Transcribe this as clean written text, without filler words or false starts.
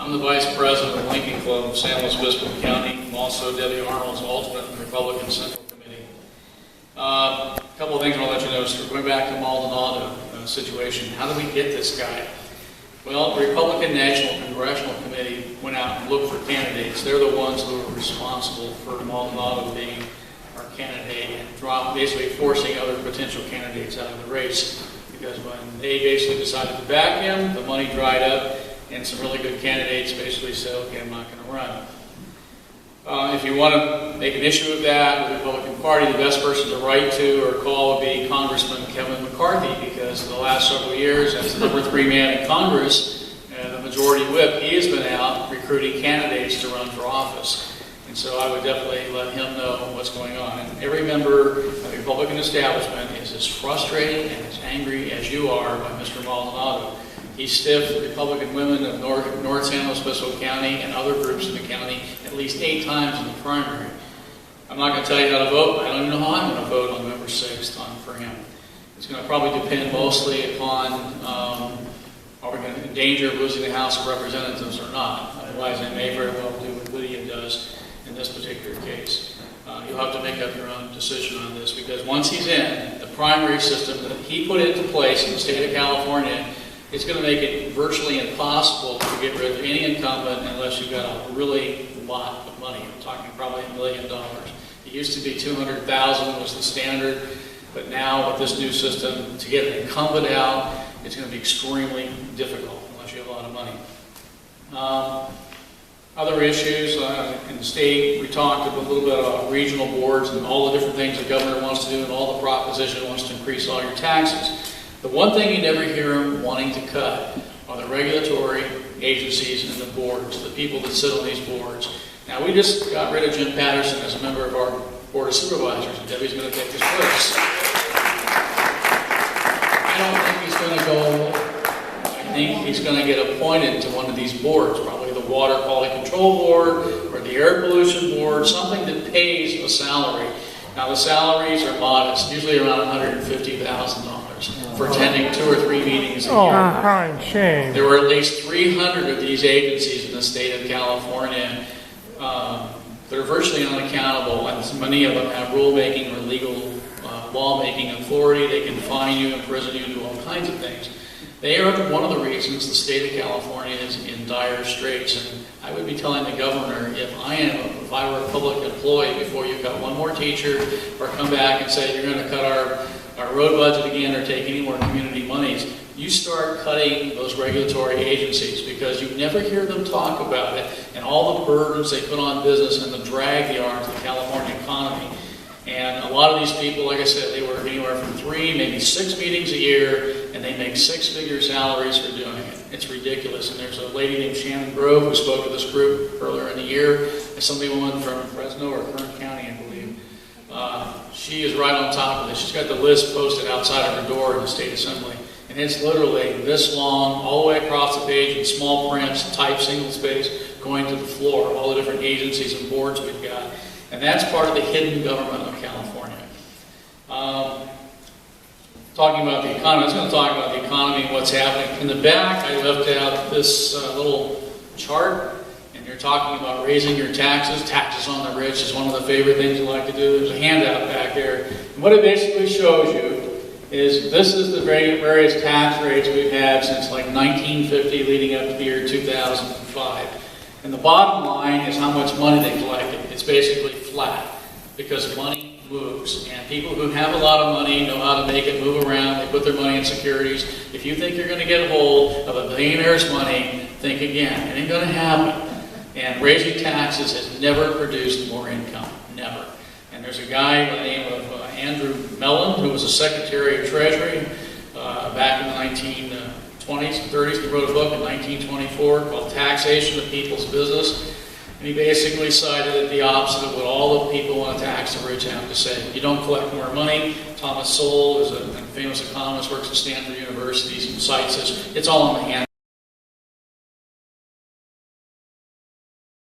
I'm the Vice President of the Lincoln Club of San Luis Obispo County. I'm also Debbie Arnold's alternate in the Republican Central Committee. A couple of things I'll let you know. So we're going back to Maldonado situation. How did we get this guy? Well, the Republican National Congressional Committee went out and looked for candidates. They're the ones who were responsible for Maldonado being our candidate and basically forcing other potential candidates out of the race. Because when they basically decided to back him, the money dried up, and some really good candidates basically said, okay, I'm not going to run. If you want to make an issue of that with the Republican Party, the best person to write to or call would be Congressman Kevin McCarthy, because for the last several years, as the number 3 man in Congress, the majority whip, he has been out recruiting candidates to run for office. And so I would definitely let him know what's going on. And every member of the Republican establishment is as frustrated and as angry as you are by Mr. Maldonado. He stiffed Republican women of North San Luis Obispo County and other groups in the county at least 8 times in the primary. I'm not going to tell you how to vote. I don't even know how I'm going to vote on November 6th for him. It's going to probably depend mostly upon are we going to endanger losing the House of Representatives or not. Otherwise, I may very well do what Lydia does in this particular case. You'll have to make up your own decision on this, because once he's in, the primary system that he put into place in the state of California, it's going to make it virtually impossible to get rid of any incumbent unless you've got a really lot of money. I'm talking probably $1 million. It used to be $200,000 was the standard, but now with this new system, to get an incumbent out, it's going to be extremely difficult unless you have a lot of money. Other issues in the state, we talked a little bit about regional boards and all the different things the governor wants to do, and all the proposition wants to increase all your taxes. The one thing you never hear him wanting to cut are the regulatory agencies and the boards, the people that sit on these boards. Now, we just got rid of Jim Patterson as a member of our Board of Supervisors, and Debbie's going to take his place. I don't think he's going to go. I think he's going to get appointed to one of these boards, probably the Water Quality Control Board or the Air Pollution Board, something that pays a salary. Now, the salaries are modest, usually around $150,000 for attending 2 or 3 meetings a year. Oh, kind shame. There were at least 300 of these agencies in the state of California that are virtually unaccountable, and many of them have rulemaking or legal lawmaking authority. They can fine you, imprison you, do all kinds of things. They are one of the reasons the state of California is in dire straits. And I would be telling the governor, if I were a public employee, before you cut one more teacher or come back and say you're going to cut our road budget again or take any more community monies, you start cutting those regulatory agencies, because you never hear them talk about it and all the burdens they put on business and the drag they are to the California economy. And a lot of these people, like I said, they work anywhere from 3, maybe 6 meetings a year, and they make 6-figure salaries for doing it. It's ridiculous. And there's a lady named Shannon Grove who spoke to this group earlier in the year. Somebody woman from Fresno or Kern County, I believe. She is right on top of this. She's got the list posted outside of her door in the State Assembly. And it's literally this long, all the way across the page in small print, type single space, going to the floor, all the different agencies and boards we've got. And that's part of the hidden government of California. Talking about the economy, I was going to talk about the economy and what's happening. In the back, I left out this little chart, and you're talking about raising your taxes. Taxes on the rich is one of the favorite things you like to do. There's a handout back there. And what it basically shows you is this is the various tax rates we've had since like 1950 leading up to the year 2005. And the bottom line is how much money they collected. It's basically flat, because money moves. And people who have a lot of money know how to make it move around. They put their money in securities. If you think you're going to get a hold of a billionaire's money, think again. It ain't going to happen. And raising taxes has never produced more income. Never. And there's a guy by the name of Andrew Mellon, who was a Secretary of Treasury back in the 1920s and 30s. He wrote a book in 1924 called Taxation of People's Business. And he basically cited it the opposite of what all the people want to tax the rich have to say. You don't collect more money. Thomas Sowell is a famous economist, works at Stanford University, cites this. It's all in the handout.